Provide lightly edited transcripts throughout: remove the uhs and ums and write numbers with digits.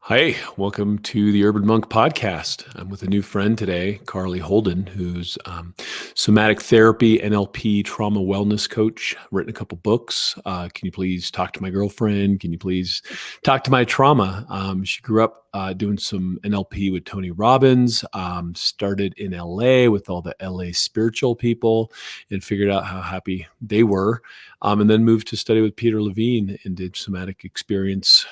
Hi, welcome to the Urban Monk podcast. I'm with a new friend today, Karlee Holden, who's somatic therapy, NLP, trauma wellness coach, written a couple books. Can you please talk to my girlfriend? Can you please talk to my trauma? She grew up doing some NLP with Tony Robbins, started in LA with all the LA spiritual people and figured out how happy they were, and then moved to study with Peter Levine and did Somatic Experience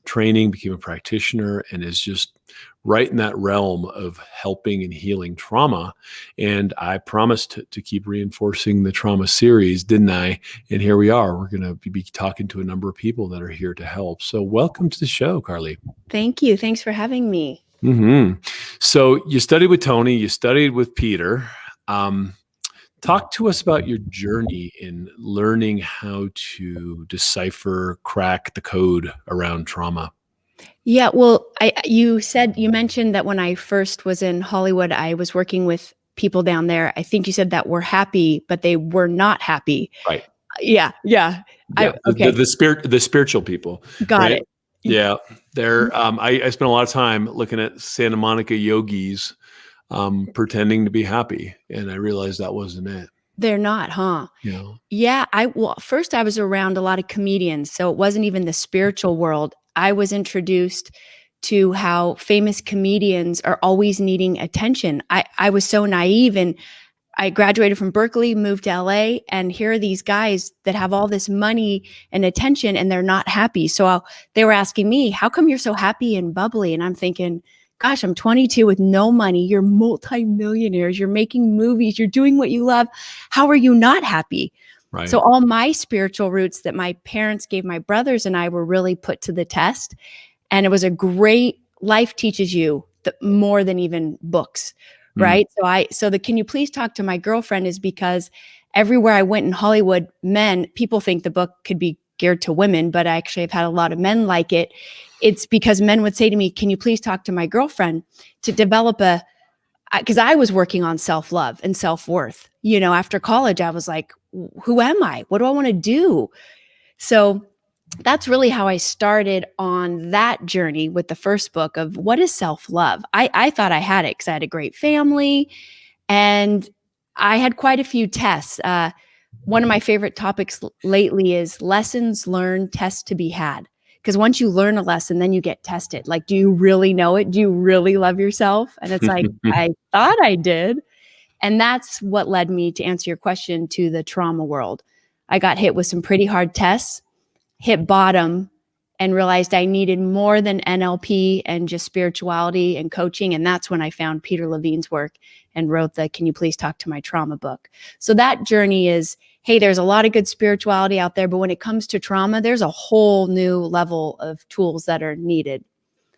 training, became a practitioner, and is just right in that realm of helping and healing trauma. And I promised to keep reinforcing the trauma series, didn't I? And here we are. We're going to be talking to a number of people that are here to help. So welcome to the show, Karlee. Thank you. Thanks for having me. So you studied with Tony, you studied with Peter. Talk to us about your journey in learning how to decipher, crack the code around trauma. Yeah, well, you mentioned that when I first was in Hollywood, I was working with people down there. I think you said that were happy, but they were not happy. Right. Yeah. Okay. The spiritual people. Got right? it. Yeah. They're, I spent a lot of time looking at Santa Monica yogis pretending to be happy. And I realized that wasn't it. They're not, huh? Yeah. First I was around a lot of comedians, so it wasn't even the spiritual world. I was introduced to how famous comedians are always needing attention. I was so naive, and I graduated from Berkeley, moved to LA, and here are these guys that have all this money and attention, and they're not happy. So they were asking me, how come you're so happy and bubbly? And I'm thinking, gosh, I'm 22 with no money. You're multimillionaires. You're making movies. You're doing what you love. How are you not happy? Right. So all my spiritual roots that my parents gave my brothers and I were really put to the test. And it was a great life teaches you more than even books. Right. So can you please talk to my girlfriend is because everywhere I went in Hollywood, people think the book could be geared to women, but I actually have had a lot of men like it. It's because men would say to me, can you please talk to my girlfriend to develop because I was working on self-love and self-worth. After college, I was like, who am I? What do I want to do? So that's really how I started on that journey with the first book of what is self-love. I thought I had it because I had a great family and I had quite a few tests. One of my favorite topics lately is lessons learned, tests to be had. Because once you learn a lesson, then you get tested. Like, do you really know it? Do you really love yourself? And it's like, I thought I did. And that's what led me, to answer your question, to the trauma world. I got hit with some pretty hard tests, hit bottom, and realized I needed more than NLP and just spirituality and coaching. And that's when I found Peter Levine's work and wrote the Can You Please Talk to My Trauma book. So that journey is, hey, there's a lot of good spirituality out there, but when it comes to trauma, there's a whole new level of tools that are needed.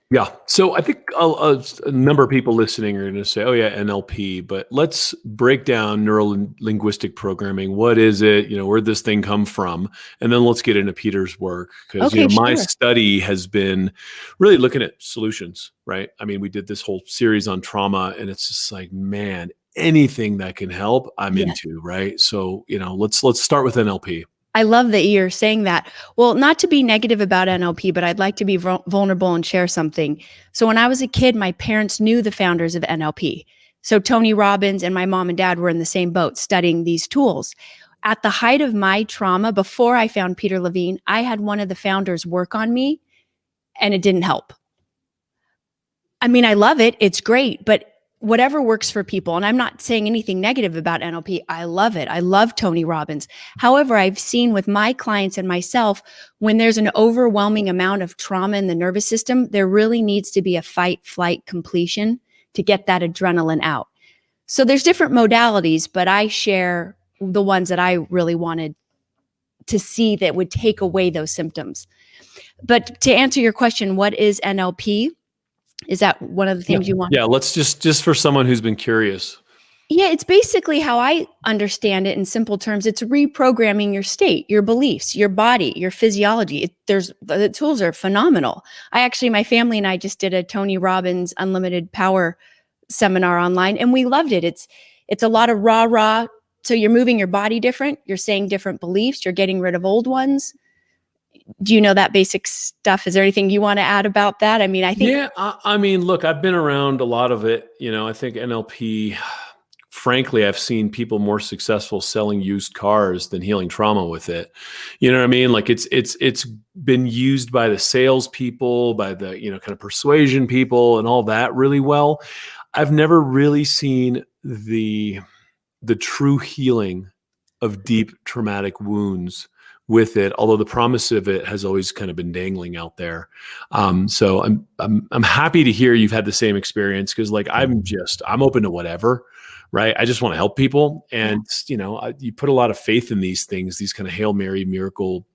Yeah. So I think a number of people listening are going to say, oh yeah, NLP, but let's break down neuro-linguistic programming. What is it? Where'd this thing come from? And then let's get into Peter's work. Because my study has been really looking at solutions, right? I mean, we did this whole series on trauma and it's just like, man, anything that can help, I'm into, right? So, let's start with NLP. I love that you're saying that. Well, not to be negative about NLP, but I'd like to be vulnerable and share something. So when I was a kid, my parents knew the founders of NLP. So Tony Robbins and my mom and dad were in the same boat studying these tools. At the height of my trauma, before I found Peter Levine, I had one of the founders work on me and it didn't help. I mean, I love it. It's great, but whatever works for people. And I'm not saying anything negative about NLP. I love it. I love Tony Robbins. However, I've seen with my clients and myself, when there's an overwhelming amount of trauma in the nervous system, there really needs to be a fight, flight, completion to get that adrenaline out. So there's different modalities, but I share the ones that I really wanted to see that would take away those symptoms. But to answer your question, what is NLP? Is that one of the things you want? Yeah, let's just for someone who's been curious. Yeah, it's basically how I understand it in simple terms. It's reprogramming your state, your beliefs, your body, your physiology. The tools are phenomenal. My family and I just did a Tony Robbins Unlimited Power seminar online and we loved it. It's a lot of rah. So you're moving your body different. You're saying different beliefs. You're getting rid of old ones. do you know that basic stuff? Is there anything you want to add about that? I mean, I think. Yeah, I mean, look, I've been around a lot of it. I think NLP, frankly, I've seen people more successful selling used cars than healing trauma with it. You know what I mean? Like it's been used by the salespeople, by the, kind of persuasion people and all that really well. I've never really seen the true healing of deep traumatic wounds with it, although the promise of it has always kind of been dangling out there. So I'm happy to hear you've had the same experience, because like I'm open to whatever, right? I just want to help people, and you put a lot of faith in these things, these kind of Hail Mary miracle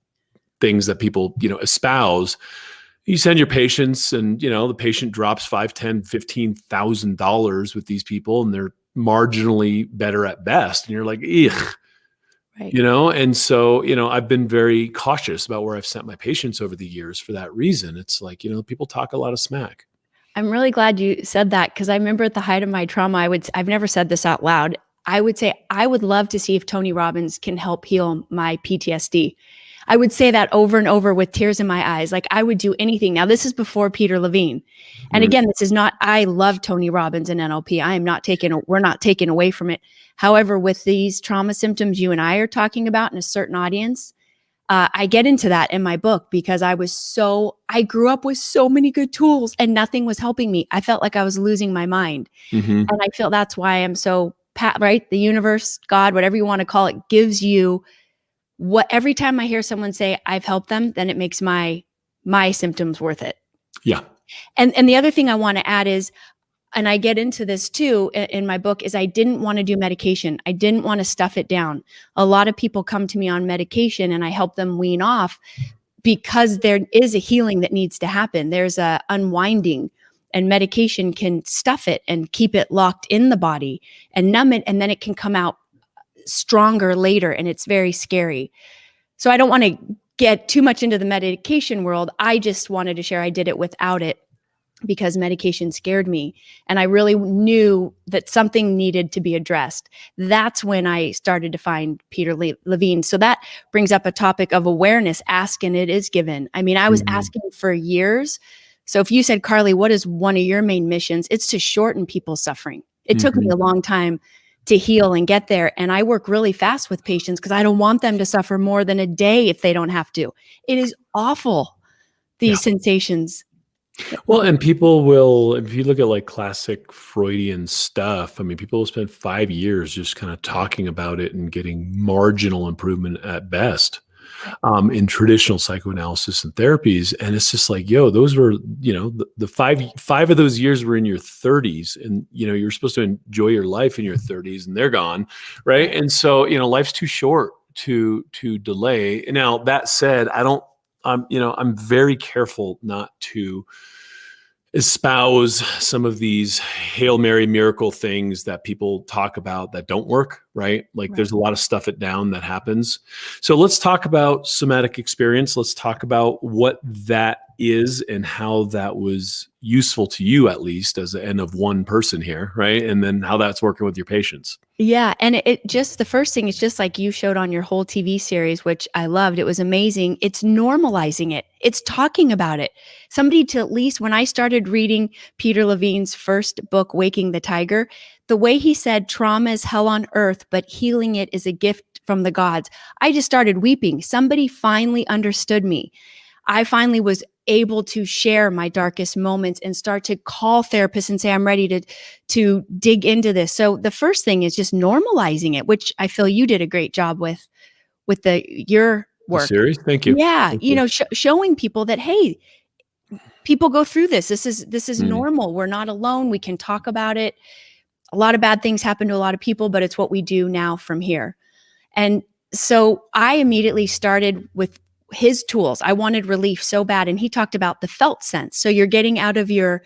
things that people espouse. You send your patients, and the patient drops $5, $10, $15,000 with these people, and they're marginally better at best, and you're like, ugh. Right. And so, I've been very cautious about where I've sent my patients over the years for that reason. It's like, people talk a lot of smack. I'm really glad you said that, because I remember at the height of my trauma, I've never said this out loud. I would say, I would love to see if Tony Robbins can help heal my PTSD. I would say that over and over with tears in my eyes. Like, I would do anything. Now, this is before Peter Levine. And again, this is not, I love Tony Robbins and NLP. We're not taking away from it. However, with these trauma symptoms you and I are talking about in a certain audience, I get into that in my book, because I grew up with so many good tools and nothing was helping me. I felt like I was losing my mind. And I feel that's why I'm so, right? The universe, God, whatever you want to call it, gives you every time I hear someone say I've helped them, then it makes my symptoms worth it. Yeah. And the other thing I want to add is, and I get into this too in my book, is I didn't want to do medication. I didn't want to stuff it down. A lot of people come to me on medication and I help them wean off, because there is a healing that needs to happen. There's a unwinding, and medication can stuff it and keep it locked in the body and numb it. And then it can come out stronger later, and it's very scary. So I don't want to get too much into the medication world. I just wanted to share I did it without it, because medication scared me. And I really knew that something needed to be addressed. That's when I started to find Peter Levine. So that brings up a topic of awareness. Ask and it is given. I mean, I was asking for years. So if you said, Karlee, what is one of your main missions? It's to shorten people's suffering. It took me a long time to heal and get there. And I work really fast with patients, because I don't want them to suffer more than a day if they don't have to. It is awful, these sensations. Well, and people will, if you look at like classic Freudian stuff, I mean, people will spend 5 years just kind of talking about it and getting marginal improvement at best in traditional psychoanalysis and therapies. And it's just like, yo, those were, the five of those years were in your 30s, and, you're supposed to enjoy your life in your 30s, and they're gone. Right. And so, life's too short to delay. Now, that said, I'm very careful not to espouse some of these Hail Mary miracle things that people talk about that don't work, right? Like there's a lot of stuff it down that happens. So let's talk about somatic experience. Let's talk about what that is and how that was useful to you, at least as the end of one person here, right? And then how that's working with your patients. Yeah. And it just, the first thing is just like you showed on your whole TV series, which I loved. It was amazing. It's normalizing it. It's talking about it. Somebody to, at least when I started reading Peter Levine's first book, Waking the Tiger, the way he said trauma is hell on earth, but healing it is a gift from the gods, I just started weeping. Somebody finally understood me. I finally was able to share my darkest moments and start to call therapists and say, I'm ready to dig into this. So the first thing is just normalizing it, which I feel you did a great job with your work. The series? Thank you. Yeah. Thank you. Showing people that, hey, people go through this. This is normal. We're not alone. We can talk about it. A lot of bad things happen to a lot of people, but it's what we do now from here. And so I immediately started with his tools. I wanted relief so bad. And he talked about the felt sense. So you're getting out of your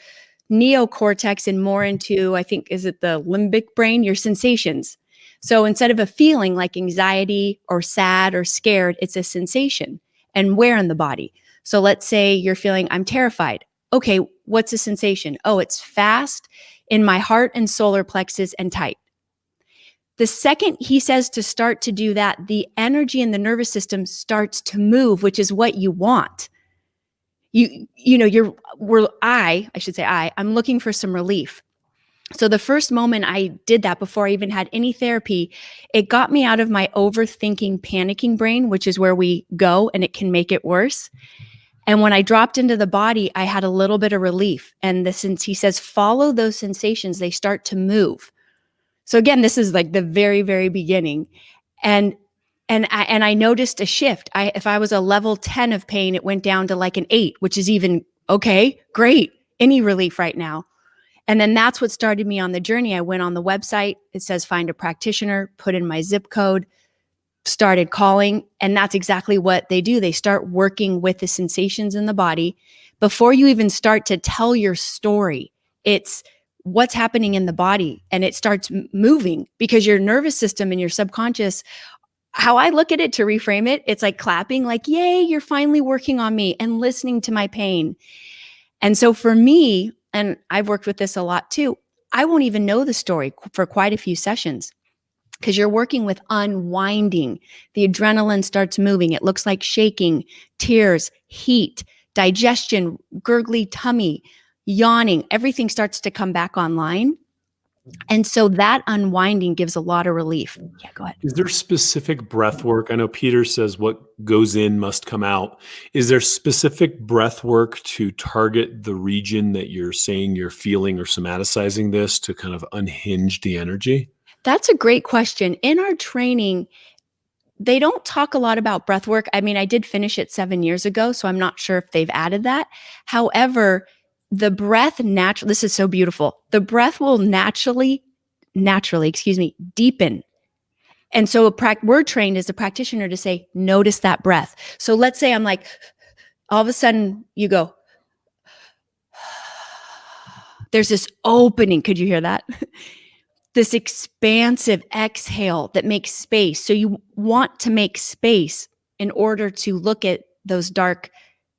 neocortex and more into, I think, is it the limbic brain, your sensations. So instead of a feeling like anxiety or sad or scared, it's a sensation and where in the body. So let's say you're feeling, I'm terrified. Okay, what's a sensation? Oh, it's fast in my heart and solar plexus and tight. The second he says to start to do that, the energy in the nervous system starts to move, which is what you want. I'm looking for some relief. So the first moment I did that, before I even had any therapy, it got me out of my overthinking, panicking brain, which is where we go and it can make it worse. And when I dropped into the body, I had a little bit of relief. And since he says, follow those sensations, they start to move. So again, this is like the very, very beginning. And I noticed a shift. If I was a level 10 of pain, it went down to like an 8, which is even okay, great, any relief right now. And then that's what started me on the journey. I went on the website. It says find a practitioner, put in my zip code, started calling. And that's exactly what they do. They start working with the sensations in the body. Before you even start to tell your story, it's what's happening in the body, and it starts moving, because your nervous system and your subconscious, how I look at it, to reframe it, it's like clapping, like, yay, you're finally working on me and listening to my pain. And so for me, and I've worked with this a lot too, I won't even know the story for quite a few sessions, because you're working with unwinding. The adrenaline starts moving. It looks like shaking, tears, heat, digestion, gurgly tummy, yawning. Everything starts to come back online. And so that unwinding gives a lot of relief. Yeah, go ahead. Is there specific breath work? I know Peter says what goes in must come out. Is there specific breath work to target the region that you're saying you're feeling or somaticizing this, to kind of unhinge the energy? That's a great question. In our training, they don't talk a lot about breath work. I mean, I did finish it 7 years ago, so I'm not sure if they've added that. However, the breath this is so beautiful. The breath will naturally, deepen. And so we're trained as a practitioner to say, notice that breath. So let's say I'm like, all of a sudden you go, there's this opening. Could you hear that? This expansive exhale that makes space. So you want to make space in order to look at those dark,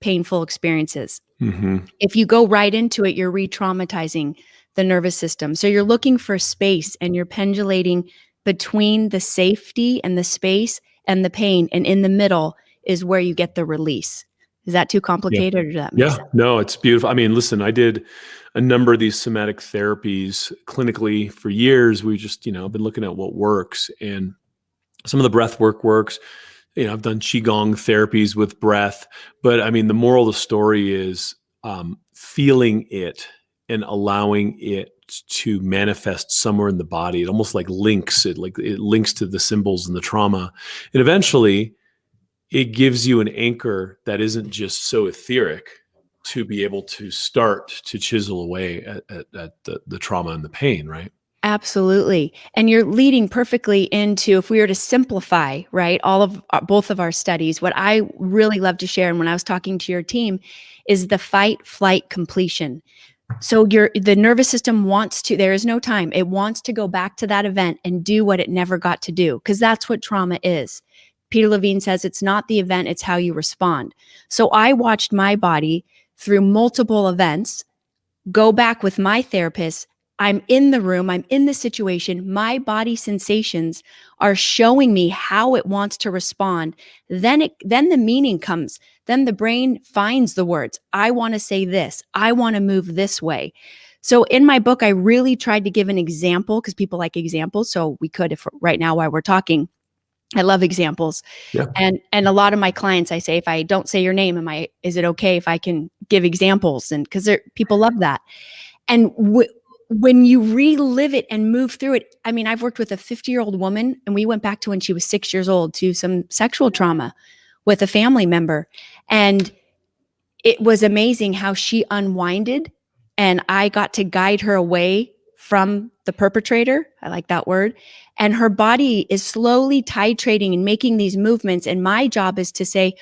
painful experiences. Mm-hmm. If you go right into it, you're re-traumatizing the nervous system. So you're looking for space, and you're pendulating between the safety and the space and the pain. And in the middle is where you get the release. Is that too complicated, or does that make sense? No, it's beautiful. I mean, listen, I did a number of these somatic therapies clinically for years. We just, been looking at what works, and some of the breath work works. I've done Qigong therapies with breath, but I mean, the moral of the story is feeling it and allowing it to manifest somewhere in the body. It almost like links it links to the symbols and the trauma. And eventually it gives you an anchor that isn't just so etheric, to be able to start to chisel away at the trauma and the pain, right? Absolutely. And you're leading perfectly into, if we were to simplify, right, both of our studies, what I really love to share, and when I was talking to your team, is the fight, flight, completion. So the nervous system there is no time. It wants to go back to that event and do what it never got to do, because that's what trauma is. Peter Levine says it's not the event, it's how you respond. So I watched my body through multiple events, go back with my therapist. I'm in the room, I'm in the situation, my body sensations are showing me how it wants to respond. Then the meaning comes. Then the brain finds the words. I want to say this. I want to move this way. So in my book, I really tried to give an example, because people like examples. So we could, if right now while we're talking, I love examples. Yeah. And a lot of my clients, I say, if I don't say your name, is it okay if I can give examples? And because people love that. And when you relive it and move through it, I mean, I've worked with a 50-year-old woman, and we went back to when she was 6 years old, to some sexual trauma with a family member. And it was amazing how she unwinded, and I got to guide her away from the perpetrator. I like that word. And her body is slowly titrating and making these movements. And my job is to say,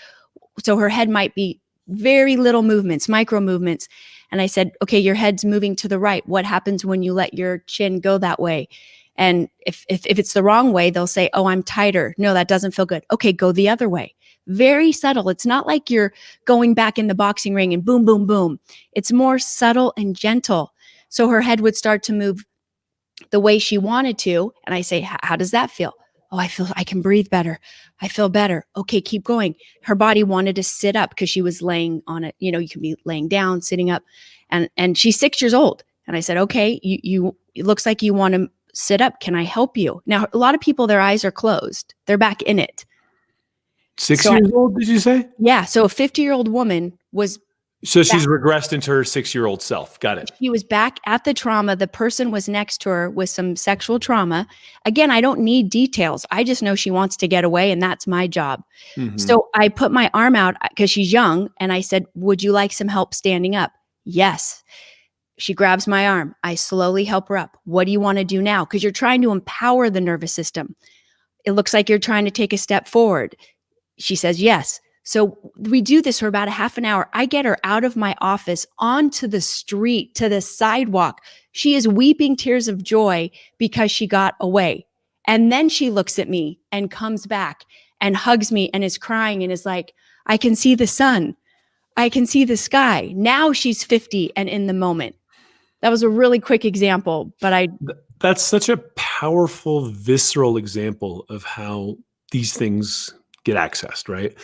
so her head might be very little movements, micro movements. And I said, okay, your head's moving to the right. What happens when you let your chin go that way? And if it's the wrong way, they'll say, oh, I'm tighter. No, that doesn't feel good. Okay, go the other way. Very subtle. It's not like you're going back in the boxing ring and boom, boom, boom. It's more subtle and gentle. So her head would start to move the way she wanted to. And I say, how does that feel? Oh, I can breathe better. I feel better. Okay, keep going. Her body wanted to sit up because she was laying on it. You can be laying down, sitting up. And she's 6 years old. And I said, okay, it looks like you want to sit up. Can I help you? Now, a lot of people, their eyes are closed. They're back in it. 6 years old, did you say? Yeah. So a 50-year-old woman was. So she's regressed into her 6-year-old self. Got it. She was back at the trauma. The person was next to her with some sexual trauma. Again, I don't need details. I just know she wants to get away, and that's my job. Mm-hmm. So I put my arm out because she's young, and I said, would you like some help standing up? Yes. She grabs my arm. I slowly help her up. What do you want to do now? Because you're trying to empower the nervous system. It looks like you're trying to take a step forward. She says, yes. So we do this for about a half an hour. I get her out of my office onto the street, to the sidewalk. She is weeping tears of joy because she got away. And then she looks at me and comes back and hugs me and is crying and is like, I can see the sun. I can see the sky. Now she's 50 and in the moment. That was a really quick example, but that's such a powerful, visceral example of how these things get accessed, right?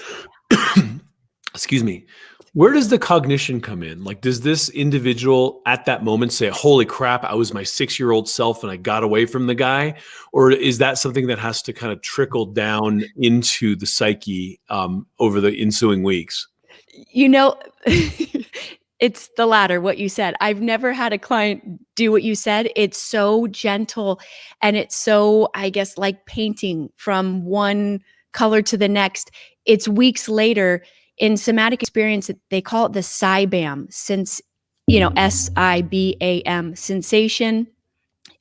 Excuse me. Where does the cognition come in? Like, does this individual at that moment say, holy crap, I was my 6-year-old self and I got away from the guy? Or is that something that has to kind of trickle down into the psyche over the ensuing weeks? It's the latter, what you said. I've never had a client do what you said. It's so gentle, and it's so, I guess, like painting from one color to the next. It's weeks later. In Somatic Experience, they call it the SIBAM, since, SIBAM, sensation,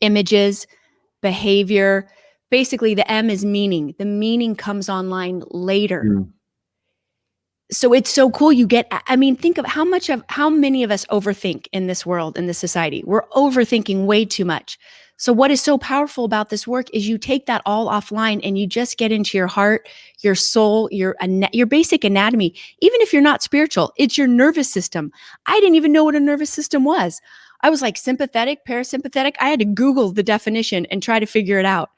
images, behavior. Basically, the M is meaning. The meaning comes online later. Mm. So it's so cool. Think of how many of us overthink in this world, in this society. We're overthinking way too much. So what is so powerful about this work is you take that all offline and you just get into your heart, your soul, your basic anatomy. Even if you're not spiritual, it's your nervous system. I didn't even know what a nervous system was. I was like sympathetic, parasympathetic. I had to Google the definition and try to figure it out.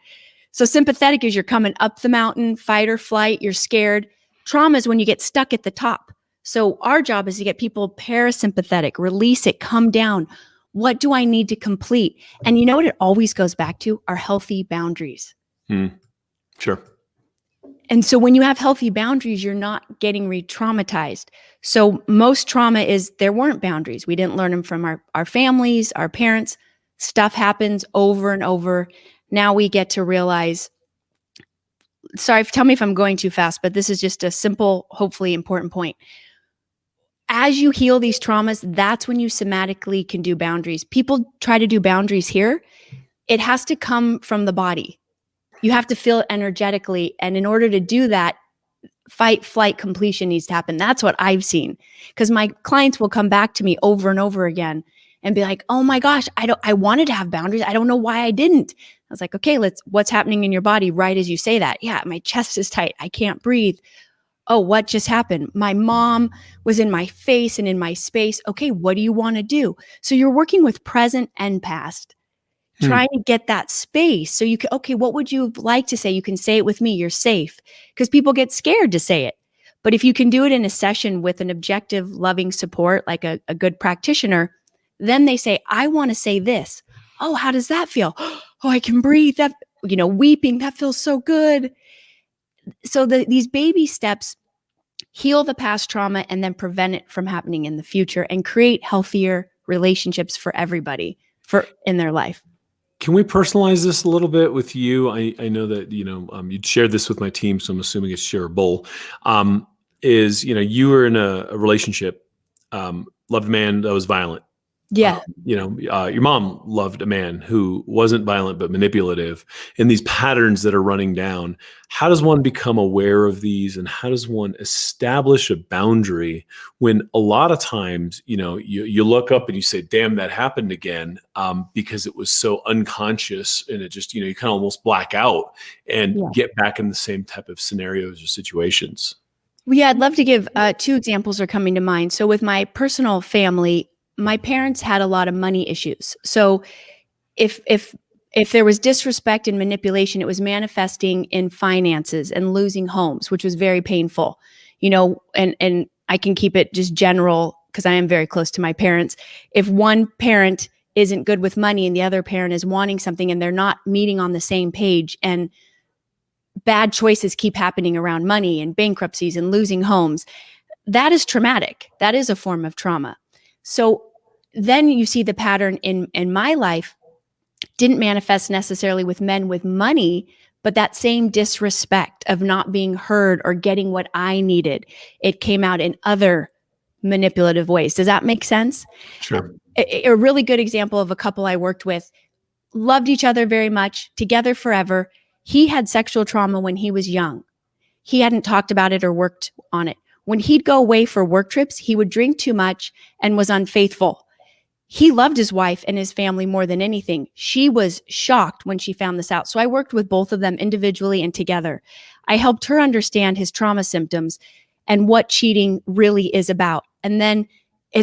So sympathetic is you're coming up the mountain, fight or flight, you're scared. Trauma is when you get stuck at the top. So our job is to get people parasympathetic, release it, come down. What do I need to complete? And you know what it always goes back to? Are healthy boundaries. Sure. And so when you have healthy boundaries, you're not getting re-traumatized. So most trauma is there weren't boundaries. We didn't learn them from our families, our parents. Stuff happens over and over. Now we get to realize, sorry, tell me if I'm going too fast, but this is just a simple, hopefully important point. As you heal these traumas, that's when you somatically can do boundaries. People try to do boundaries here. It has to come from the body. You have to feel it energetically. And in order to do that, fight, flight, completion needs to happen. That's what I've seen. Because my clients will come back to me over and over again and be like, oh my gosh, I wanted to have boundaries. I don't know why I didn't. I was like, okay, what's happening in your body right as you say that? Yeah, my chest is tight. I can't breathe. Oh, what just happened? My mom was in my face and in my space. Okay, what do you want to do? So you're working with present and past, trying to get that space. So you can, okay, what would you like to say? You can say it with me. You're safe. Because people get scared to say it. But if you can do it in a session with an objective, loving support, like a good practitioner, then they say, I want to say this. Oh, how does that feel? Oh, I can breathe. That, weeping, that feels so good. So these baby steps heal the past trauma and then prevent it from happening in the future and create healthier relationships for everybody in their life. Can we personalize this a little bit with you? I know that, you'd shared this with my team, so I'm assuming it's shareable. You were in a relationship, loved a man that was violent. Yeah. Your mom loved a man who wasn't violent but manipulative, and these patterns that are running down. How does one become aware of these, and how does one establish a boundary when a lot of times, you look up and you say, damn, that happened again, because it was so unconscious, and it just, you kind of almost black out and get back in the same type of scenarios or situations. Well, yeah, I'd love to give 2 examples are coming to mind. So with my personal family, my parents had a lot of money issues. So if if there was disrespect and manipulation, it was manifesting in finances and losing homes, which was very painful, and I can keep it just general because I am very close to my parents. If one parent isn't good with money and the other parent is wanting something and they're not meeting on the same page, and bad choices keep happening around money and bankruptcies and losing homes, that is traumatic. That is a form of trauma. So then you see the pattern in my life didn't manifest necessarily with men with money, but that same disrespect of not being heard or getting what I needed, it came out in other manipulative ways. Does that make sense? Sure. A really good example of a couple I worked with, loved each other very much, together forever. He had sexual trauma when he was young. He hadn't talked about it or worked on it. When he'd go away for work trips, he would drink too much and was unfaithful. He loved his wife and his family more than anything. She was shocked when she found this out. So I worked with both of them individually and together. I helped her understand his trauma symptoms and what cheating really is about. And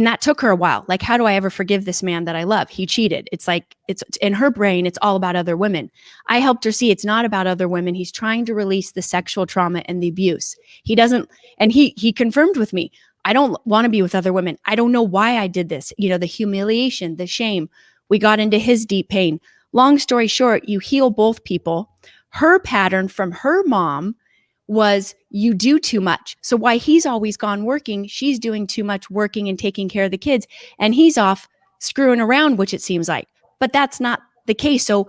that took her a while. Like, how do I ever forgive this man that I love? He cheated. It's like, it's in her brain, it's all about other women. I helped her see it's not about other women. He's trying to release the sexual trauma and the abuse. He doesn't, and he confirmed with me, I don't want to be with other women. I don't know why I did this. The humiliation, the shame. We got into his deep pain. Long story short, you heal both people. Her pattern from her mom was you do too much. So why he's always gone working, she's doing too much working and taking care of the kids, and he's off screwing around, which it seems like. But that's not the case. So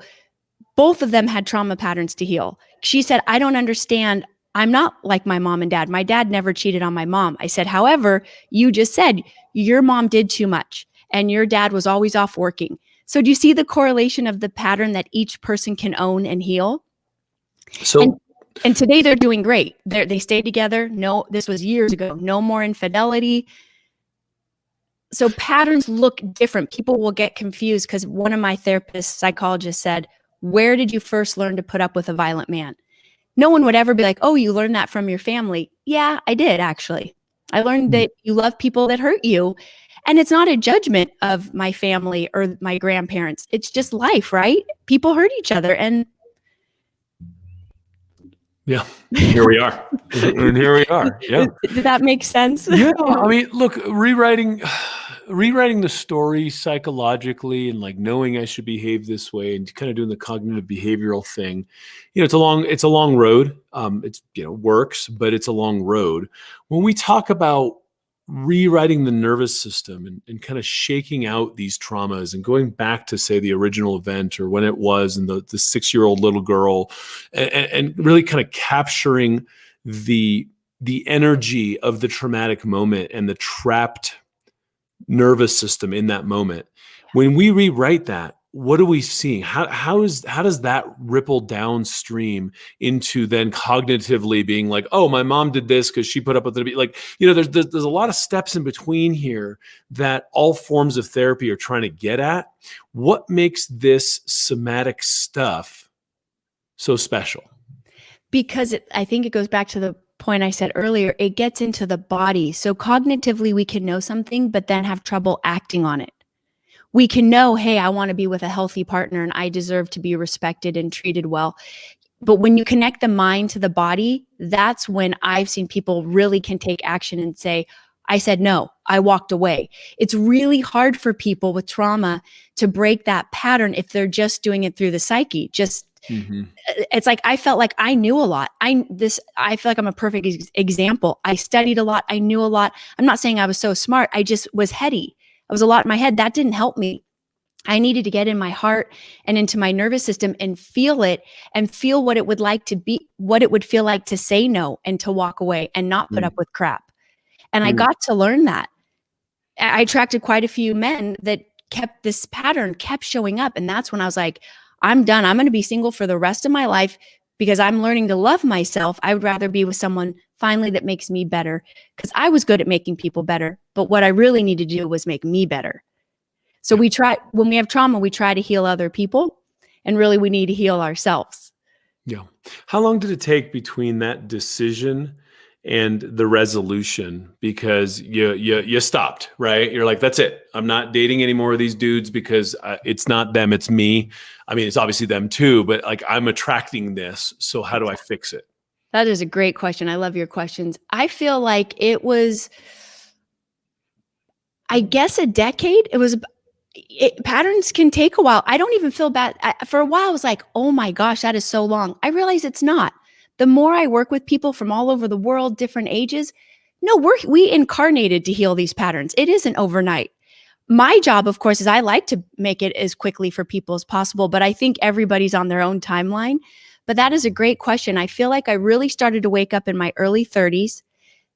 both of them had trauma patterns to heal. She said, I don't understand. I'm not like my mom and dad. My dad never cheated on my mom. I said, however, you just said your mom did too much and your dad was always off working. So do you see the correlation of the pattern that each person can own and heal? So, and today they're doing great. They stayed together. No, this was years ago. No more infidelity. So patterns look different. People will get confused because one of my therapists, psychologists said, where did you first learn to put up with a violent man? No one would ever be like, oh, you learned that from your family. Yeah, I did, actually. I learned that you love people that hurt you. And it's not a judgment of my family or my grandparents. It's just life, right? People hurt each other. And yeah, here we are. And here we are. Yeah. Did that make sense? Yeah. I mean, look, rewriting the story psychologically and like knowing I should behave this way and kind of doing the cognitive behavioral thing, it's a long road. It's, works, but it's a long road. When we talk about rewriting the nervous system and kind of shaking out these traumas and going back to, say, the original event or when it was and the 6-year-old little girl and really kind of capturing the energy of the traumatic moment and the trapped nervous system in that moment. When we rewrite that, what are we seeing? How does that ripple downstream into then cognitively being like, oh, my mom did this because she put up with it. Like, there's a lot of steps in between here that all forms of therapy are trying to get at. What makes this somatic stuff so special? Because I think it goes back to the point I said earlier, it gets into the body. So cognitively, we can know something, but then have trouble acting on it. We can know, hey, I want to be with a healthy partner and I deserve to be respected and treated well. But when you connect the mind to the body, that's when I've seen people really can take action and say, I said no, I walked away. It's really hard for people with trauma to break that pattern if they're just doing it through the psyche. It's like I felt like I knew a lot. I feel like I'm a perfect example. I studied a lot. I knew a lot. I'm not saying I was so smart. I just was heady. I was a lot in my head. That didn't help me. I needed to get in my heart and into my nervous system and feel it and feel what it would feel like to say no and to walk away and not put up with crap. And I got to learn that. I attracted quite a few men that kept showing up. And that's when I was like, I'm done. I'm going to be single for the rest of my life because I'm learning to love myself. I would rather be with someone finally that makes me better, because I was good at making people better. But what I really needed to do was make me better. So when we have trauma, we try to heal other people, and really we need to heal ourselves. Yeah. How long did it take between that decision and the resolution, because you stopped, right? You're like, that's it. I'm not dating any more of these dudes because it's not them, it's me. I mean, it's obviously them too, but like I'm attracting this. So how do I fix it? That is a great question. I love your questions. I feel like it was, I guess, a decade. Patterns can take a while. I don't even feel bad. For a while, I was like, oh my gosh, that is so long. I realize it's not. The more I work with people from all over the world, different ages, no, we incarnated to heal these patterns. It isn't overnight. My job, of course, is I like to make it as quickly for people as possible, but I think everybody's on their own timeline. But that is a great question. I feel like I really started to wake up in my early 30s.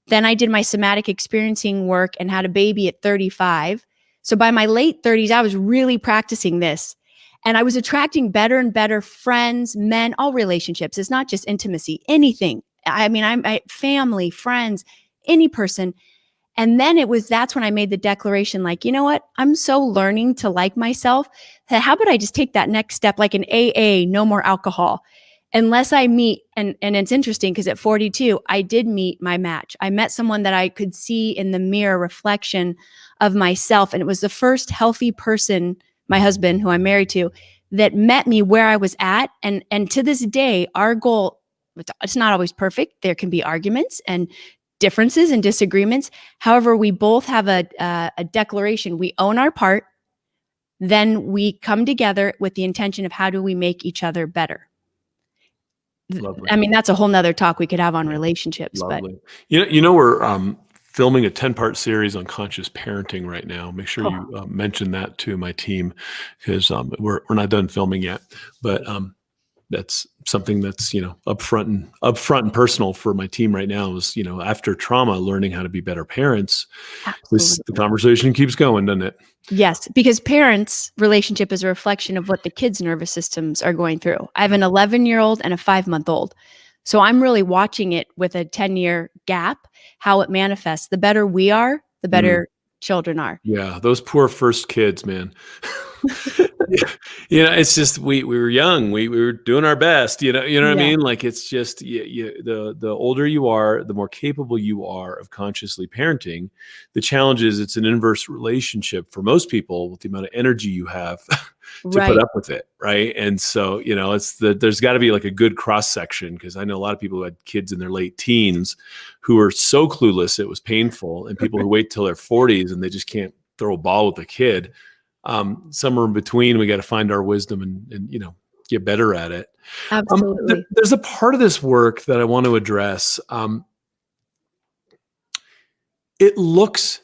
Then I did my somatic experiencing work and had a baby at 35. So by my late 30s, I was really practicing this. And I was attracting better and better friends, men, all relationships. It's not just intimacy, anything. I mean, I'm family, friends, any person. And then that's when I made the declaration, like, you know what? I'm so learning to like myself that how about I just take that next step, like an AA, no more alcohol. Unless I meet, and it's interesting because at 42, I did meet my match. I met someone that I could see in the mirror reflection of myself. And it was the first healthy person, my husband, who I'm married to, that met me where I was at. And to this day, our goal, it's not always perfect. There can be arguments and differences and disagreements. However, we both have a declaration. We own our part. Then we come together with the intention of how do we make each other better. Lovely. I mean, that's a whole nother talk we could have on relationships. Lovely. But we're filming a 10-part series on conscious parenting right now. Make sure you mention that to my team, because we're not done filming yet. But that's something that's upfront and personal for my team right now. Is after trauma, learning how to be better parents. The conversation keeps going, doesn't it? Yes, because parents' relationship is a reflection of what the kids' nervous systems are going through. I have an 11-year-old and a 5-month-old. So I'm really watching it with a 10-year gap, how it manifests. The better we are, the better children are. Yeah, those poor first kids, man. It's just we were young, we were doing our best. What I mean? Like, it's just the older you are, the more capable you are of consciously parenting. The challenge is it's an inverse relationship for most people with the amount of energy you have to put up with it, right? And so there's got to be like a good cross section, because I know a lot of people who had kids in their late teens who are so clueless it was painful, and people who wait till their 40s and they just can't throw a ball with a kid. Somewhere in between, we got to find our wisdom and get better at it. Absolutely. There's a part of this work that I want to address. It looks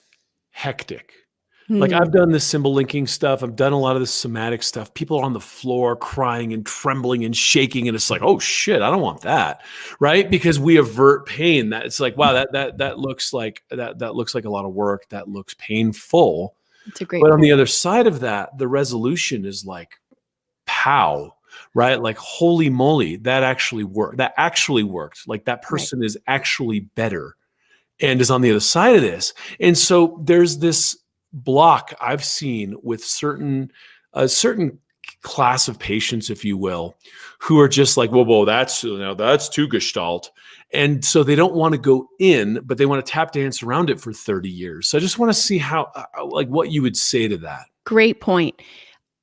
hectic. Like, I've done this symbol linking stuff. I've done a lot of this somatic stuff. People are on the floor crying and trembling and shaking. And it's like, oh shit, I don't want that. Right. Because we avert pain. That it's like, wow, that looks like that looks like a lot of work. That looks painful. It's a great But on the other side of that, the resolution is like, pow, right? Like, holy moly, that actually worked. That actually worked. Like, that person is actually better and is on the other side of this. And so there's this block I've seen with certain class of patients, if you will, who are just like, whoa, that's too gestalt. And so they don't want to go in, but they want to tap dance around it for 30 years. So I just want to see how, what you would say to that. Great point.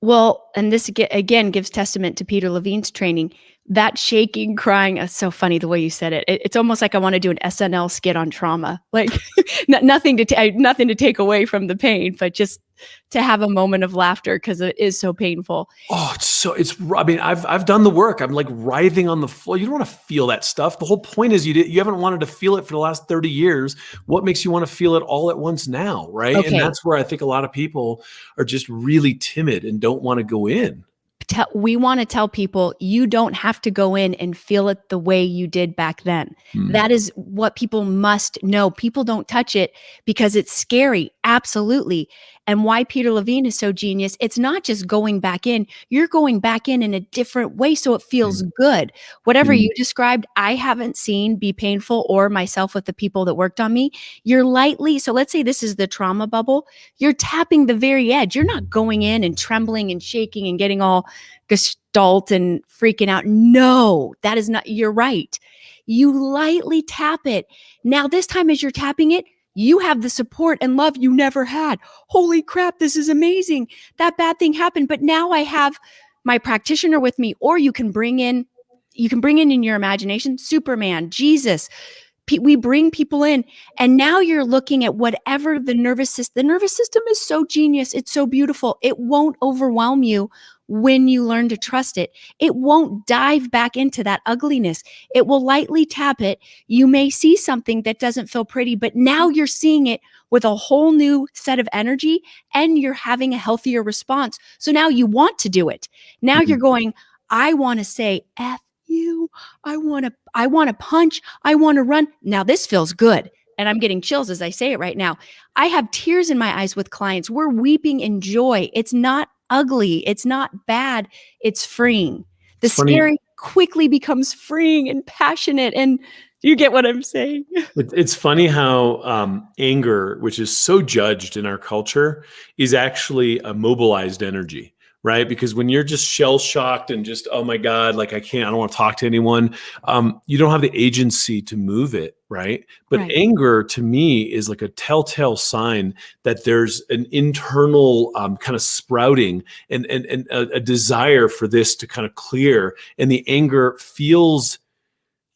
Well, and this again gives testament to Peter Levine's training. That shaking, crying is so funny the way you said it. It's almost like I want to do an SNL skit on trauma. Like, nothing to take away from the pain, but just to have a moment of laughter because it is so painful. Oh, I mean, I've done the work. I'm like writhing on the floor. You don't want to feel that stuff. The whole point is you haven't wanted to feel it for the last 30 years. What makes you want to feel it all at once now, right? Okay. And that's where I think a lot of people are just really timid and don't want to go in. We want to tell people you don't have to go in and feel it the way you did back then. That is what people must know. People don't touch it because it's scary. Absolutely. And why Peter Levine is so genius, it's not just going back in. You're going back in a different way so it feels good. Whatever you described, I haven't seen be painful, or myself with the people that worked on me. You're lightly, so let's say this is the trauma bubble. You're tapping the very edge. You're not going in and trembling and shaking and getting all gestalt and freaking out. No, that is not, you're right. You lightly tap it. Now, this time as you're tapping it, you have the support and love you never had. Holy crap, this is amazing. That bad thing happened, but now I have my practitioner with me. Or you can bring in in your imagination Superman, Jesus. We bring people in, and now you're looking at whatever the nervous system is so genius. It's so beautiful. It won't overwhelm you when you learn to trust it. It won't dive back into that ugliness. It will lightly tap it. You may see something that doesn't feel pretty, but now you're seeing it with a whole new set of energy, and you're having a healthier response. So now you want to do it. Now you're going, I want to say F you. I want to punch. I want to run. Now this feels good. And I'm getting chills as I say it right now. I have tears in my eyes with clients. We're weeping in joy. It's not ugly. It's not bad. It's freeing. The scary quickly becomes freeing and passionate. And you get what I'm saying? It's funny how anger, which is so judged in our culture, is actually a mobilized energy. Right? Because when you're just shell shocked and just, oh my God, like I don't want to talk to anyone. You don't have the agency to move it. Right. But anger to me is like a telltale sign that there's an internal kind of sprouting and a desire for this to kind of clear. And the anger feels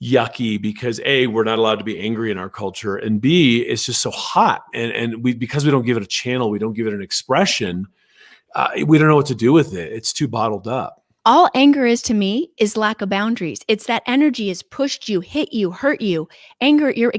yucky because A, we're not allowed to be angry in our culture. And B, it's just so hot. And because we don't give it a channel, we don't give it an expression. We don't know what to do with it. It's too bottled up. All anger is to me is lack of boundaries. It's that energy has pushed you, hit you, hurt you. Anger, you're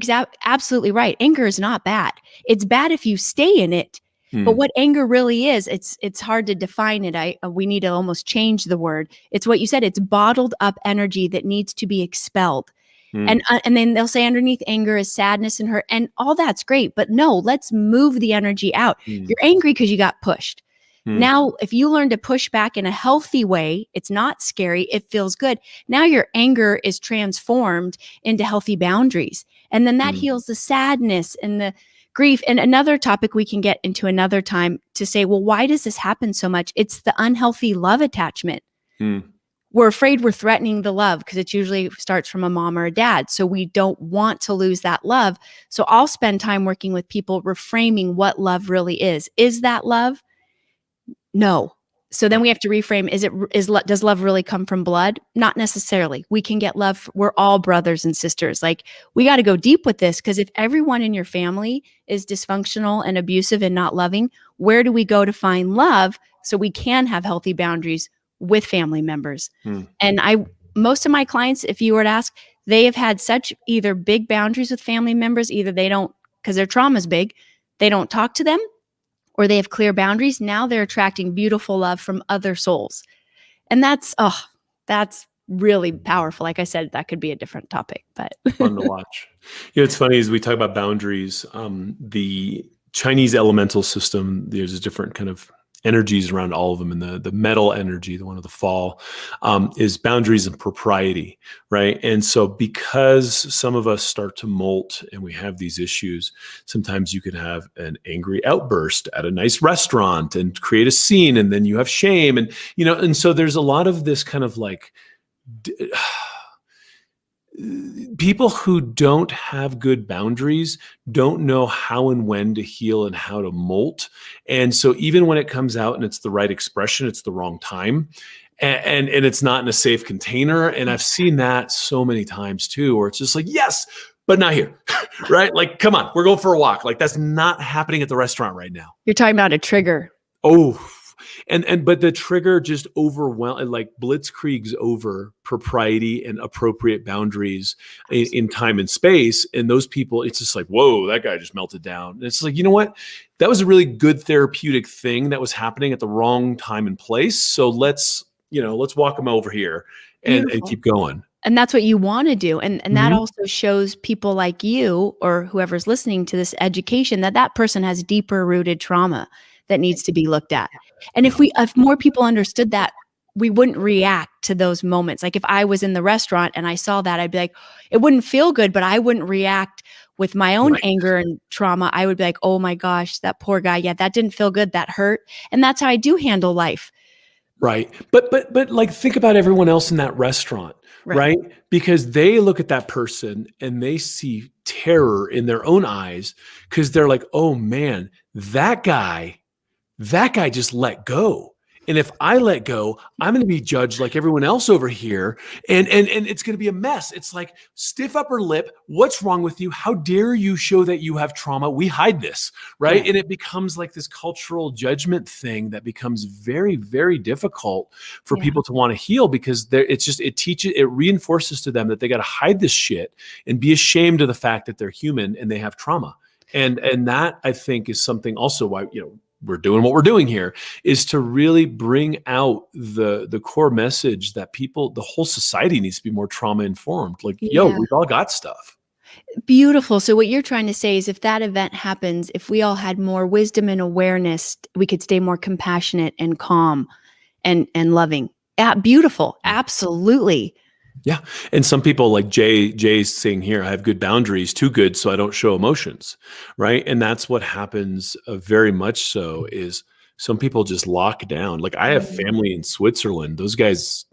absolutely right. Anger is not bad. It's bad if you stay in it. But what anger really is, it's hard to define it. We need to almost change the word. It's what you said. It's bottled up energy that needs to be expelled. And then they'll say underneath anger is sadness and hurt, and all that's great. But no, let's move the energy out. You're angry because you got pushed. Now, if you learn to push back in a healthy way, it's not scary. It feels good. Now your anger is transformed into healthy boundaries. And then that heals the sadness and the grief. And another topic we can get into another time to say, well, why does this happen so much? It's the unhealthy love attachment. We're afraid we're threatening the love because it usually starts from a mom or a dad. So we don't want to lose that love. So I'll spend time working with people reframing what love really is. Is that love? No. So then we have to reframe, does love really come from blood? Not necessarily. We can get love. We're all brothers and sisters. Like, we got to go deep with this, because if everyone in your family is dysfunctional and abusive and not loving, where do we go to find love so we can have healthy boundaries with family members? And most of my clients, if you were to ask, they have had such either big boundaries with family members, either they don't, because their trauma is big, they don't talk to them, or they have clear boundaries. Now they're attracting beautiful love from other souls. And that's really powerful. Like I said, that could be a different topic, but fun to watch. It's funny as we talk about boundaries, the Chinese elemental system, there's a different kind of energies around all of them. And the metal energy, the one of the fall, is boundaries and propriety, right? And so because some of us start to molt and we have these issues, sometimes you could have an angry outburst at a nice restaurant and create a scene, and then you have shame. And, and so there's a lot of this kind of like people who don't have good boundaries don't know how and when to heal and how to molt. And so even when it comes out and it's the right expression, it's the wrong time. And it's not in a safe container. And I've seen that so many times too, where it's just like, yes, but not here, right? Like, come on, we're going for a walk. Like, that's not happening at the restaurant right now. You're talking about a trigger. Oh, but the trigger just overwhelmed, like blitzkriegs over propriety and appropriate boundaries in time and space. And those people, it's just like, whoa, that guy just melted down. And it's like, you know what? That was a really good therapeutic thing that was happening at the wrong time and place. So let's walk them over here and keep going. And that's what you want to do. And that also shows people like you or whoever's listening to this education that person has deeper rooted trauma that needs to be looked at. And if more people understood that, we wouldn't react to those moments. Like if I was in the restaurant and I saw that, I'd be like, it wouldn't feel good, but I wouldn't react with my own anger and trauma. I would be like, oh my gosh, that poor guy. Yeah, that didn't feel good. That hurt. And that's how I do handle life. Right. But like, think about everyone else in that restaurant, right? Because they look at that person and they see terror in their own eyes because they're like, oh man, that guy just let go. And if I let go, I'm going to be judged like everyone else over here. And it's going to be a mess. It's like stiff upper lip. What's wrong with you? How dare you show that you have trauma? We hide this, right? And it becomes like this cultural judgment thing that becomes very, very difficult for people to want to heal because it reinforces to them that they got to hide this shit and be ashamed of the fact that they're human and they have trauma. And that I think is something also why, we're doing what we're doing here is to really bring out the core message that the whole society needs to be more trauma informed. Like, we've all got stuff. Beautiful. So what you're trying to say is if that event happens, if we all had more wisdom and awareness, we could stay more compassionate and calm and loving. Beautiful. Absolutely. Yeah. And some people like Jay's saying here, I have good boundaries, too good, so I don't show emotions. Right. And that's what happens very much so is some people just lock down. Like I have family in Switzerland. Those guys,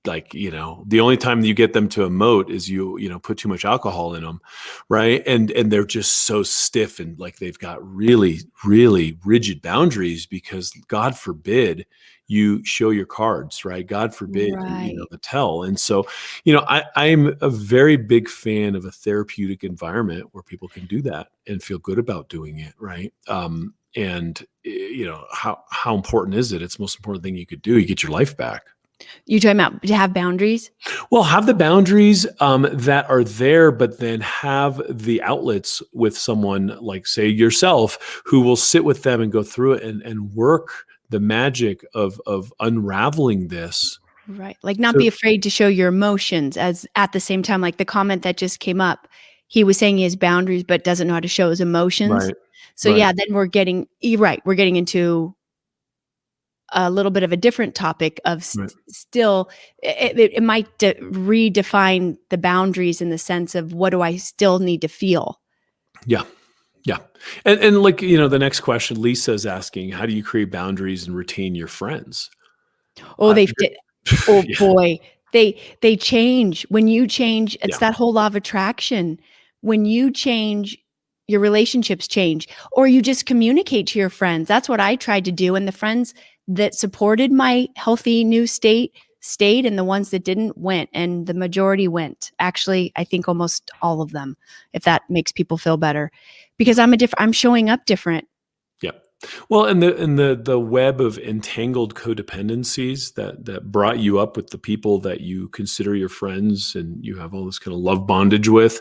like, the only time you get them to emote is you put too much alcohol in them. Right. And they're just so stiff and like they've got really, really rigid boundaries because God forbid you show your cards, right? God forbid, the tell. And so, I'm a very big fan of a therapeutic environment where people can do that and feel good about doing it. Right. And how important is it? It's the most important thing you could do. You get your life back. You're talking about to have boundaries? Well, have the boundaries that are there, but then have the outlets with someone like, say, yourself, who will sit with them and go through it and work the magic of unraveling this. Right. Like not be afraid to show your emotions as at the same time, like the comment that just came up, he was saying he has boundaries, but doesn't know how to show his emotions. Right. So then we're getting into a little bit of a different topic of still, it might redefine the boundaries in the sense of what do I still need to feel? Yeah. Yeah. And like, the next question Lisa is asking, how do you create boundaries and retain your friends? Oh, boy, they change. When you change, it's that whole law of attraction. When you change, your relationships change, or you just communicate to your friends. That's what I tried to do. And the friends that supported my healthy new state stayed, and the ones that didn't went, and the majority went. Actually, I think almost all of them, if that makes people feel better, because I'm showing up different. Yeah. Well, and the web of entangled codependencies that brought you up with the people that you consider your friends and you have all this kind of love bondage with,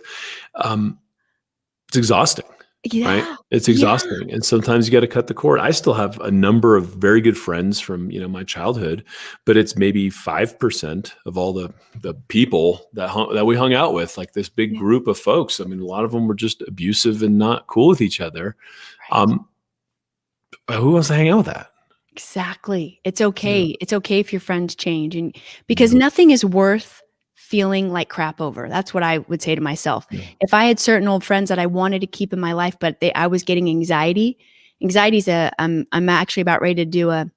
it's exhausting. Right? It's exhausting. And sometimes you got to cut the cord. I still have a number of very good friends from, my childhood, but it's maybe 5% of all the people that we hung out with, like this big group of folks. I mean, a lot of them were just abusive and not cool with each other. Right. Who wants to hang out with that? Exactly. It's okay. Yeah. It's okay if your friends change, and because nothing is worth feeling like crap over. That's what I would say to myself. Yeah. If I had certain old friends that I wanted to keep in my life, but I was getting anxiety. Anxiety's I'm actually about ready to do a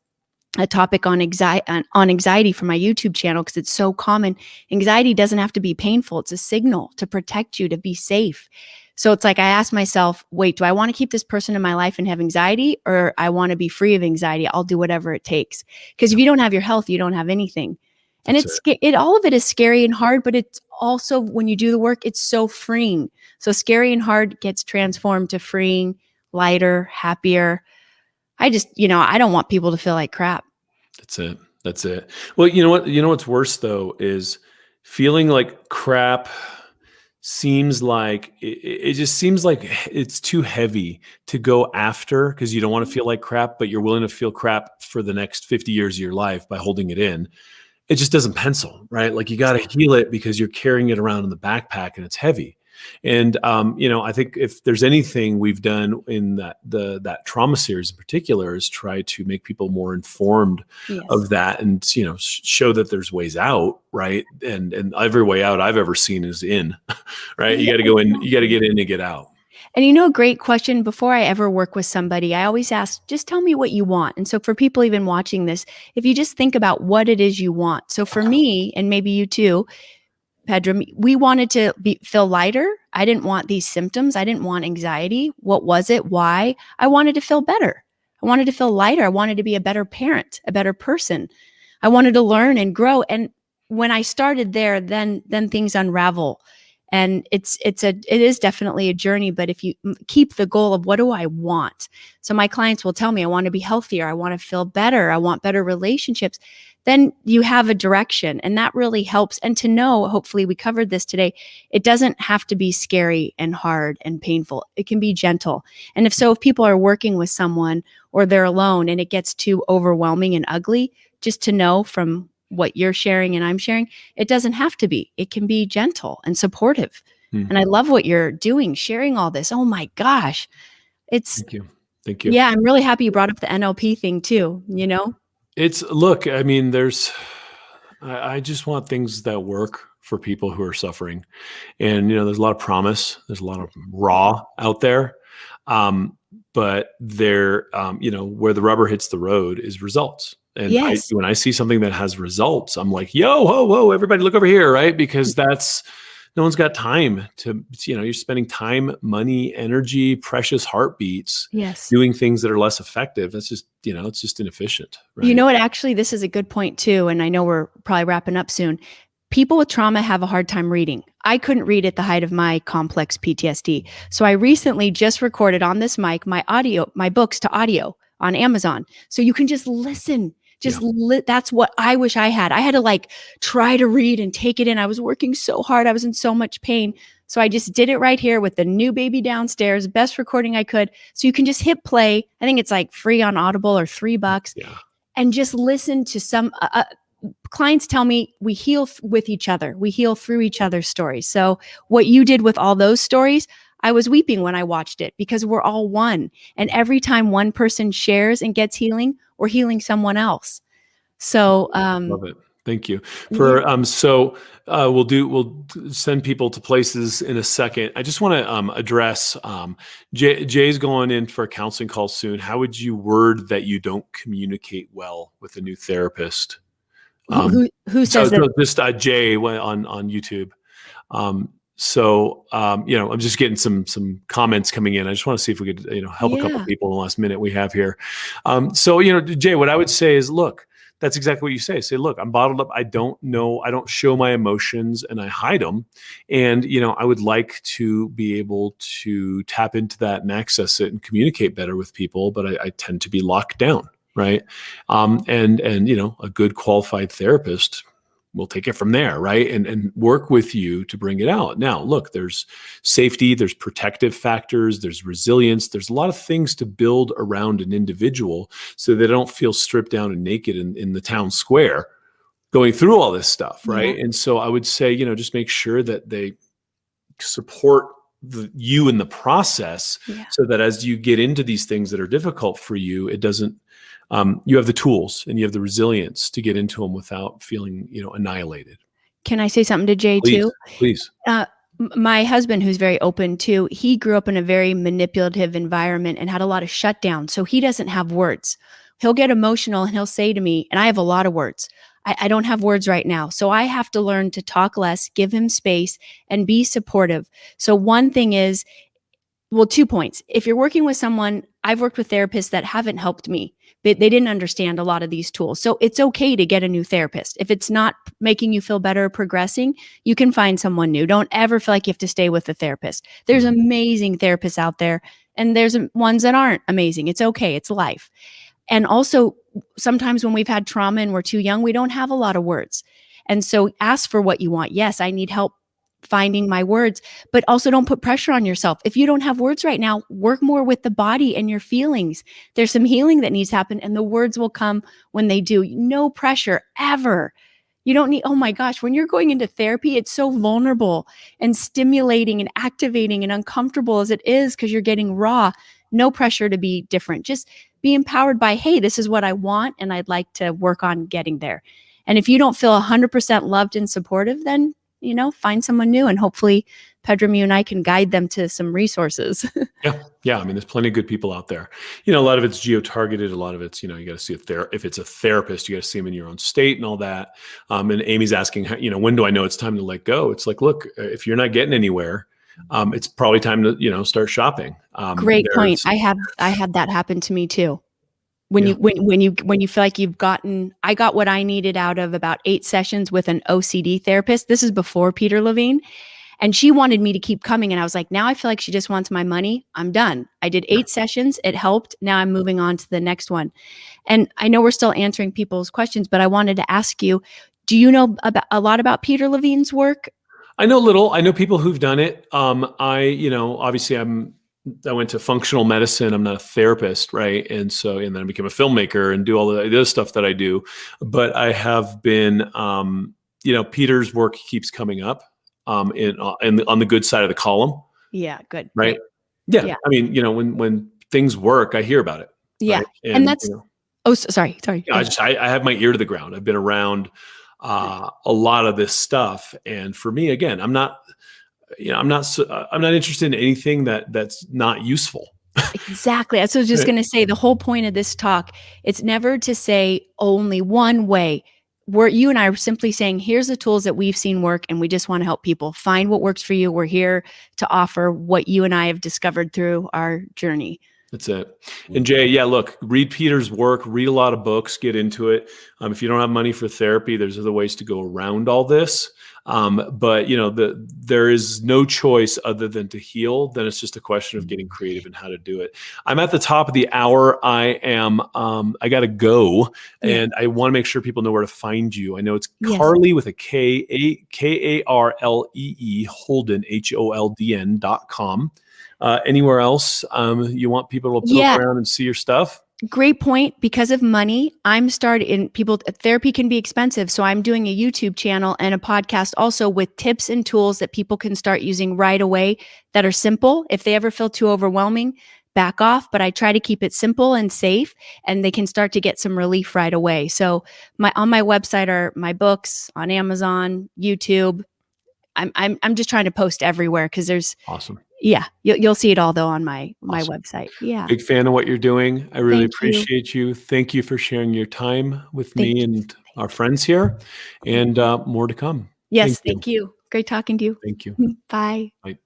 topic on anxiety for my YouTube channel because it's so common. Anxiety doesn't have to be painful. It's a signal to protect you, to be safe. So it's like I ask myself, wait, do I want to keep this person in my life and have anxiety, or I want to be free of anxiety? I'll do whatever it takes. Because if you don't have your health, you don't have anything. And all of it is scary and hard, but it's also, when you do the work, it's so freeing. So scary and hard gets transformed to freeing, lighter, happier. I just, I don't want people to feel like crap. That's it. Well, what's worse though is feeling like crap seems like it just seems like it's too heavy to go after because you don't want to feel like crap, but you're willing to feel crap for the next 50 years of your life by holding it in. It just doesn't pencil, right? Like you got to heal it because you're carrying it around in the backpack and it's heavy. And, I think if there's anything we've done in that trauma series in particular is try to make people more informed of that and, show that there's ways out, right? And every way out I've ever seen is in, right? You got to go in, you got to get in to get out. And you know, a great question, before I ever work with somebody, I always ask, just tell me what you want. And so for people even watching this, if you just think about what it is you want. So for me, and maybe you too, Pedram, we wanted to feel lighter. I didn't want these symptoms. I didn't want anxiety. What was it? Why? I wanted to feel better. I wanted to feel lighter. I wanted to be a better parent, a better person. I wanted to learn and grow. And when I started there, then things unravel. And it is definitely a journey. But if you keep the goal of what do I want? So my clients will tell me, I want to be healthier. I want to feel better. I want better relationships. Then you have a direction, and that really helps. And to know, hopefully we covered this today, it doesn't have to be scary and hard and painful. It can be gentle. And if people are working with someone or they're alone and it gets too overwhelming and ugly, just to know from what you're sharing and I'm sharing, it doesn't have to be. It can be gentle and supportive. And I love what you're doing, sharing all this. Oh my gosh. Thank you. Thank you. Yeah, I'm really happy you brought up the NLP thing too, Look, I mean, I just want things that work for people who are suffering. And, there's a lot of promise. There's a lot of raw out there. But where the rubber hits the road is results. And yes. When I see something that has results, I'm like, yo, whoa, everybody look over here, right? Because no one's got time to, you're spending time, money, energy, precious heartbeats, yes, doing things that are less effective. That's just, it's just inefficient. Right? You know what? Actually, this is a good point too. And I know we're probably wrapping up soon. People with trauma have a hard time reading. I couldn't read at the height of my complex PTSD. So I recently just recorded on this mic my books to audio on Amazon. So you can just listen. That's what I wish I had. I had to try to read and take it in. I was working so hard. I was in so much pain. So I just did it right here with the new baby downstairs, best recording I could. So you can just hit play. I think it's free on Audible or $3. Yeah. And just listen to some clients tell me we heal with each other. We heal through each other's stories. So what you did with all those stories, I was weeping when I watched it because we're all one. And every time one person shares and gets healing, we're healing someone else. So love it. Thank you for we'll send people to places in a second. I just want to address Jay's going in for a counseling call soon. How would you word that you don't communicate well with a new therapist? Who says that? Just Jay on YouTube. I'm just getting some comments coming in. I just want to see if we could, help a couple people in the last minute we have here. Jay, what I would say is, look, that's exactly what you say. Say, look, I'm bottled up. I don't show my emotions and I hide them. And, I would like to be able to tap into that and access it and communicate better with people, but I tend to be locked down. Right. And a good qualified therapist will take it from there, right? And work with you to bring it out. Now, look, there's safety, there's protective factors, there's resilience, there's a lot of things to build around an individual so they don't feel stripped down and naked in the town square going through all this stuff, right? Yeah. And so I would say, just make sure that they support you in the process so that as you get into these things that are difficult for you, it doesn't, you have the tools and you have the resilience to get into them without feeling, annihilated. Can I say something to Jay too? Please. My husband, who's very open too, he grew up in a very manipulative environment and had a lot of shutdown. So he doesn't have words. He'll get emotional and he'll say to me, and I have a lot of words. I don't have words right now. So I have to learn to talk less, give him space, and be supportive. So one thing is, 2 points. If you're working with someone, I've worked with therapists that haven't helped me. They didn't understand a lot of these tools. So it's okay to get a new therapist. If it's not making you feel better or progressing, you can find someone new. Don't ever feel like you have to stay with a therapist. There's amazing therapists out there, and there's ones that aren't amazing. It's okay. It's life. And also, sometimes when we've had trauma and we're too young, we don't have a lot of words. And so ask for what you want. Yes, I need help finding my words, but also don't put pressure on yourself. If you don't have words right now, work more with the body and your feelings. There's some healing that needs to happen, and the words will come when they do. No pressure ever. You don't need, oh my gosh, when you're going into therapy, it's so vulnerable and stimulating and activating and uncomfortable as it is because you're getting raw. No pressure to be different. Just be empowered by, hey, this is what I want, and I'd like to work on getting there. And if you don't feel 100% loved and supportive, then find someone new, and hopefully Pedram, you and I can guide them to some resources. Yeah. Yeah. I mean, there's plenty of good people out there. You know, a lot of it's geo-targeted. A lot of it's, you know, you got to see if it's a therapist, you got to see them in your own state and all that. And Amy's asking, you know, when do I know it's time to let go? It's like, look, if you're not getting anywhere, it's probably time to, you know, start shopping. Great point. I had that happen to me too. When Yeah. you feel like I got what I needed out of about 8 sessions with an OCD therapist. This is before Peter Levine. And she wanted me to keep coming. And I was like, now I feel like she just wants my money. I'm done. I did 8 sessions. It helped. Now I'm moving on to the next one. And I know we're still answering people's questions, but I wanted to ask you, do you know a lot about Peter Levine's work? I know little. I know people who've done it. You know, obviously I went to functional medicine. I'm not a therapist, right? And then I became a filmmaker and do all the other stuff that I do. But I have been, you know, Peter's work keeps coming up on the good side of the column. Yeah, good. Right. Great. Yeah. Yeah. I mean, you know, when things work, I hear about it. Yeah. Right? And that's, you know, oh, sorry. you know, I have my ear to the ground. I've been around a lot of this stuff. And for me, again, I'm not interested in anything that's not useful. Exactly. That's what I was just going to say. The whole point of this talk, it's never to say only one way. You and I are simply saying, here's the tools that we've seen work, and we just want to help people find what works for you. We're here to offer what you and I have discovered through our journey. That's it. And Jay, yeah, look, read Peter's work, read a lot of books, get into it. If you don't have money for therapy, there's other ways to go around all this. But you know, there is no choice other than to heal. Then it's just a question of getting creative in how to do it. I'm at the top of the hour. I got to go, and I want to make sure people know where to find you. I know it's Karlee with a Karlee, Holden, HOLDN.com. Anywhere else you want people to look around and see your stuff? Great point. Because of money, therapy can be expensive. So I'm doing a YouTube channel and a podcast also with tips and tools that people can start using right away that are simple. If they ever feel too overwhelming, back off. But I try to keep it simple and safe, and they can start to get some relief right away. So on my website are my books, on Amazon, YouTube. I'm just trying to post everywhere because there's awesome. Yeah, you'll see it all though on my website. Yeah. Big fan of what you're doing. I really appreciate you. Thank you for sharing your time with me and our friends here, and more to come. Yes, thank you. Great talking to you. Thank you. Bye. Bye.